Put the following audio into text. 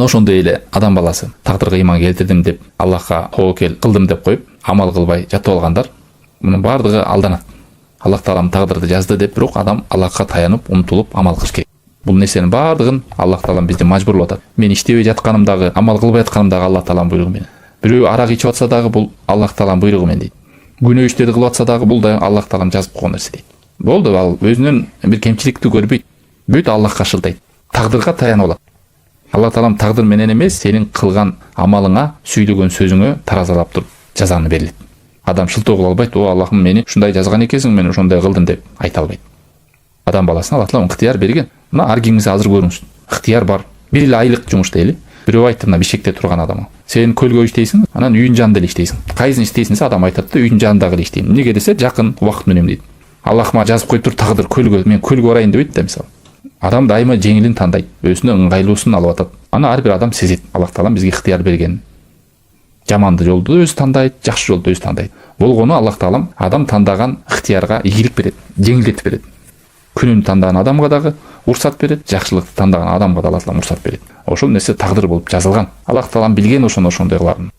ошондой эле адам баласы тагдырга ыйман келтирдим деп, Аллахка тобокел кылдым деп коюп, амал кылбай жатып алгандар, мунун баардыгы алданат. Аллах таалам тагдырды жазды деп, бирок адам Аллахка таянып, умтулуп амал кылыш керек. Бул нерсенин баардыгын Аллах таалам бизди мажбурлап атат. Мен иштебей жатканым дагы, амал кылбай атканым дагы Аллах таалам буйругу менен. Бирөө арак ичип атса дагы бул Аллах таалам буйругу менен дейт. Күнөө иштерди кылып атса дагы бул да Аллах таалам жазып койгон нерсе дейт. Болду, ал өзүнүн бир кемчиликти көрбөйт. Бүт Аллахка шылтайт. Тагдырга таянып алат. Аллах таалам тагдыр менен эмес, сенин кылган амалыңа, сүйлөгөн сөзүңө таразалап туруп жазаны берилет. Адам шылтоо кыла албайт. О, Аллахым мени ушундай жазган экенсиң, мен ошондой кылдым деп айта албайт. Адам баласына Аллах таалам ыктыяр берген. Мына ар кимиңиз азыр көрүңүз. Ыктыяр бар. Бир эле айлык жумушта эле. Бирөө айтты мына бишекте турган адамга. Сен көлгө иштейсиң, анан үйүн жанында эле иштейсиң. Кайсын иштейсиң десе адам айтат да, үйүн жанындагы эле иштейм. Эмнеге десе, жакын убакыт менен дейт. Аллах мага жазып коюп тур, тагдыр көлгө, мен көлгө барайын дебейт да мисалы. Адам дайыма жеңилин тандайт, өзүнө ыңгайлуусун алып атат. Аны ар бир адам сезет. Аллах таалам бизге ыктыяр берген. Жаманды жолду өзү тандайт, жакшы жолду өзү тандайт. Болгону Аллах таалам адам тандаган ыктыярга ийгилик берет, жеңилдетип берет. Күнүн тандаган адамга дагы урсат берет, жакшылыкты тандаган адамга да Аллах таалам урсат берет. Ошол нерсе тагдыр болуп жазылган. Аллах таалам билген ошондой кыларын.